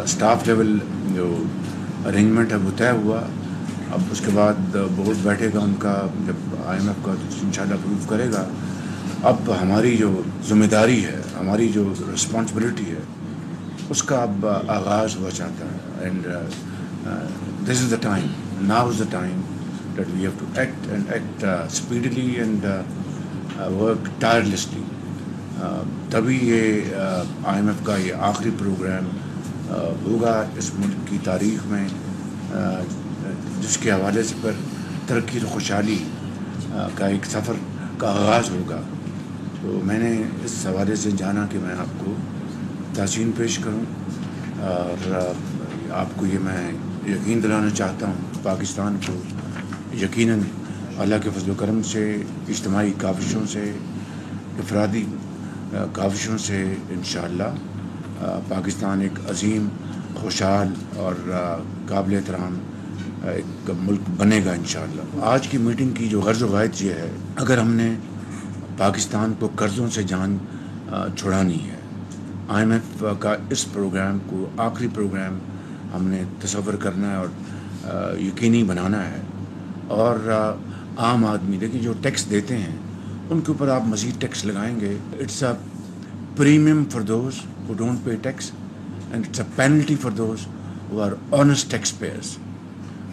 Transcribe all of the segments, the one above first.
Staff level جو arrangement ہے وہ طے ہوا. اب اس کے بعد بورڈ بیٹھے گا ان کا, جب آئی ایم ایف کا انشاءاللہ اپروو کرے گا. اب ہماری جو ذمہ داری ہے, ہماری جو رسپانسبلٹی ہے, اس کا اب آغاز ہوا چاہتا ہے. And this is the time, now is the time that we have to act and act speedily and work tirelessly. تبھی یہ آئی ایم ایف کا یہ آخری پروگرام ہوگا اس ملک کی تاریخ میں, جس کے حوالے سے پر ترقی اور خوشحالی کا ایک سفر کا آغاز ہوگا. تو میں نے اس حوالے سے جانا کہ میں آپ کو تحسین پیش کروں, اور آپ کو یہ میں یقین دلانا چاہتا ہوں, پاکستان کو یقیناً اللہ کے فضل و کرم سے, اجتماعی کاوشوں سے, افرادی کاوشوں سے انشاءاللہ پاکستان ایک عظیم, خوشحال اور قابل احترام ایک ملک بنے گا انشاءاللہ. آج کی میٹنگ کی جو غرض و غایت یہ ہے, اگر ہم نے پاکستان کو قرضوں سے جان چھڑانی ہے, آئی ایم ایف کا اس پروگرام کو آخری پروگرام ہم نے تصور کرنا ہے اور یقینی بنانا ہے. اور عام آدمی دیکھیں جو ٹیکس دیتے ہیں ان کے اوپر آپ مزید ٹیکس لگائیں گے, it's a premium for those who don't pay tax and it's a penalty for those who are honest tax payers.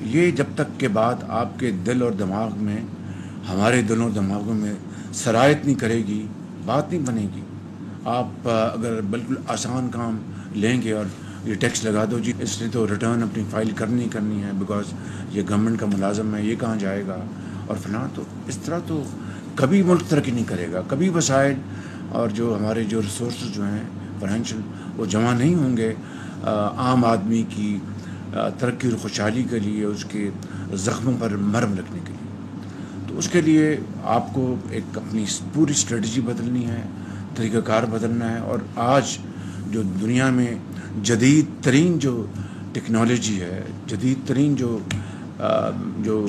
یہ جب تک کے بعد آپ کے دل اور دماغ میں, ہمارے دل اور دماغوں میں سرایت نہیں کرے گی, بات نہیں بنے گی. آپ اگر بالکل آسان کام لیں گے اور یہ ٹیکس لگا دو, جی اس نے تو ریٹرن اپنی فائل کرنی ہے بیکاز یہ گورنمنٹ کا ملازم ہے, یہ کہاں جائے گا اور فلاں, تو اس طرح تو کبھی ملک ترقی نہیں کرے گا. کبھی وسائل اور جو ہمارے جو ریسورسز جو ہیں فائنینشیل, وہ جمع نہیں ہوں گے عام آدمی کی ترقی اور خوشحالی کے لیے, اس کے زخموں پر مرہم رکھنے کے لیے. تو اس کے لیے آپ کو ایک اپنی پوری اسٹریٹجی بدلنی ہے, طریقہ کار بدلنا ہے. اور آج جو دنیا میں جدید ترین جو ٹیکنالوجی ہے, جدید ترین جو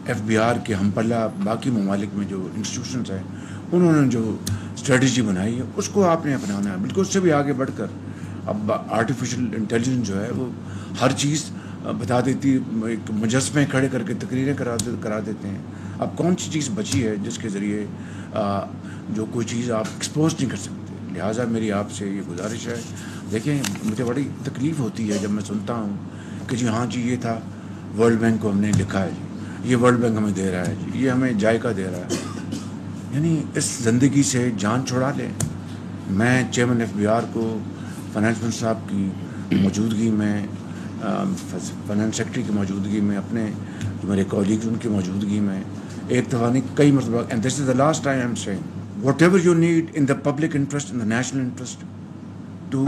ایف بی آر کے ہم پلہ باقی ممالک میں جو انسٹیٹیوشنز ہیں, انہوں نے جو اسٹریٹجی بنائی ہے اس کو آپ نے اپنانا ہے. بالکل اس سے بھی آگے بڑھ کر اب آرٹیفیشل انٹیلیجنس جو ہے وہ ہر چیز بتا دیتی, ایک مجسمے کھڑے کر کے تقریریں کرا دیتے ہیں. اب کون سی چیز بچی ہے جس کے ذریعے جو کوئی چیز آپ ایکسپوز نہیں کر سکتے. لہٰذا میری آپ سے یہ گزارش ہے, دیکھیں مجھے بڑی تکلیف ہوتی ہے جب میں سنتا ہوں کہ جی ہاں جی یہ تھا ورلڈ بینک کو ہم نے لکھا ہے, جی یہ ورلڈ بینک ہمیں دے رہا ہے, جی یہ ہمیں جائقہ دے رہا ہے. یعنی اس زندگی سے جان چھڑا لیں. میں چیئرمین ایف بی آر کو فائنانس منسٹر صاحب کی موجودگی میں, فائنانس سیکرٹری کی موجودگی میں, اپنے جو میرے کولیگز ان کی موجودگی میں ایک دفعہ نہیں کئی مرتبہ, and this is the last time I am seeing, whatever you need in the public interest, in the national interest, to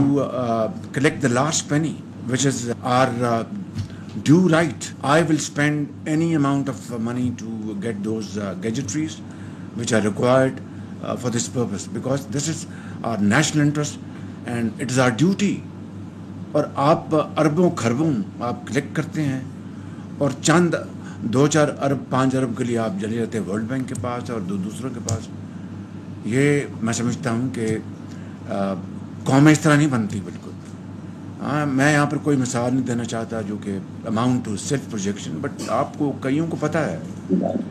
collect the last penny which is our due right. I will spend any amount of money to get those gadgetries which are required for this purpose, because this is our national interest and it is our duty. اور آپ اربوں خربوں آپ collect کرتے ہیں اور چند 2-4 ارب 5 ارب کے لیے آپ جلے جاتے ہیں ورلڈ بینک کے پاس اور دوسروں کے پاس. یہ میں سمجھتا ہوں کہ قومیں اس طرح نہیں بنتی بالکل. ہاں میں یہاں پر کوئی مثال نہیں دینا چاہتا جو کہ amount to self projection, but آپ کو کئیوں کو پتہ ہے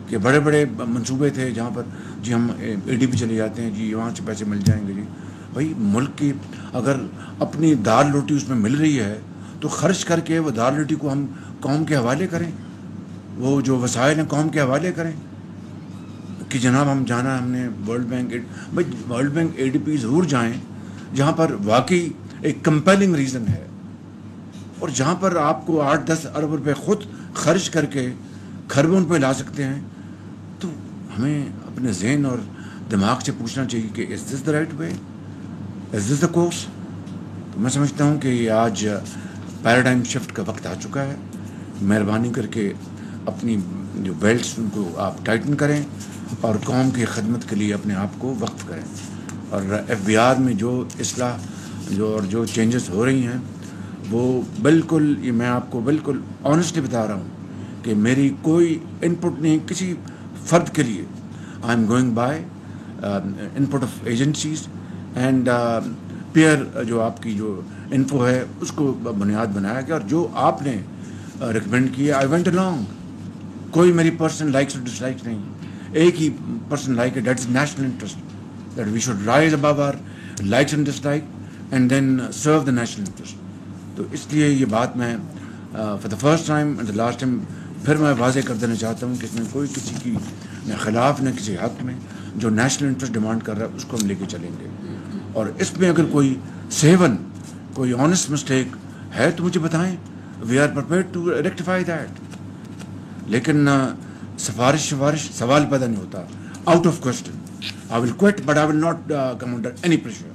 کہ بڑے بڑے منصوبے تھے جہاں پر جی ہم اے ڈی پی چلے جاتے ہیں, جی وہاں سے پیسے مل جائیں گے. جی بھائی ملک کی اگر اپنی دال روٹی اس میں مل رہی ہے تو خرچ کر کے وہ دال روٹی کو ہم قوم کے حوالے کریں, وہ جو وسائل ہیں قوم کے حوالے کریں کہ جناب ہم جانا, ہم نے ورلڈ بینک. بھائی ورلڈ بینک اے ڈی پی ضرور جائیں جہاں پر واقعی ایک کمپیلنگ ریزن ہے, اور جہاں پر آپ کو 8-10 ارب روپے خود خرچ کر کے خربوں پہ لا سکتے ہیں. تو ہمیں اپنے ذہن اور دماغ سے پوچھنا چاہیے کہ از دس the right way, is this the course. تو میں سمجھتا ہوں کہ یہ آج پیراڈائم شفٹ کا وقت آ چکا ہے. مہربانی کر کے اپنی جو بیلٹس ان کو آپ ٹائٹن کریں اور قوم کی خدمت کے لیے اپنے آپ کو وقف کریں. اور ایف بی آر میں جو اصلاح جو چینجز ہو رہی ہیں وہ بالکل, یہ میں آپ کو بالکل آنیسٹلی بتا رہا ہوں کہ میری کوئی ان پٹ نہیں کسی فرد کے لیے. I am going by input of agencies and peer جو آپ کی جو انفو ہے اس کو بنیاد بنایا گیا, اور جو آپ نے ریکمینڈ کیا آئی وینٹ along. کوئی میری پرسنل لائکس اور ڈس لائکس نہیں, ایک ہی پرسنل لائک ہے, that is national interest, that we should rise above our likes and dislike and then serve the national interest. تو اس لیے یہ بات میں for the first time and the last time پھر میں واضح کر دینا چاہتا ہوں کہ اس میں کوئی کسی کی نہ خلاف نہ کسی حق میں. جو نیشنل انٹرسٹ ڈیمانڈ کر رہا ہے اس کو ہم لے کے چلیں گے, اور اس میں اگر کوئی سیون کوئی آنیسٹ مسٹیک ہے تو مجھے بتائیں, we are prepared to rectify that. لیکن سفارش سوال پیدا نہیں ہوتا, out of question. I will quit but I will not come under any pressure.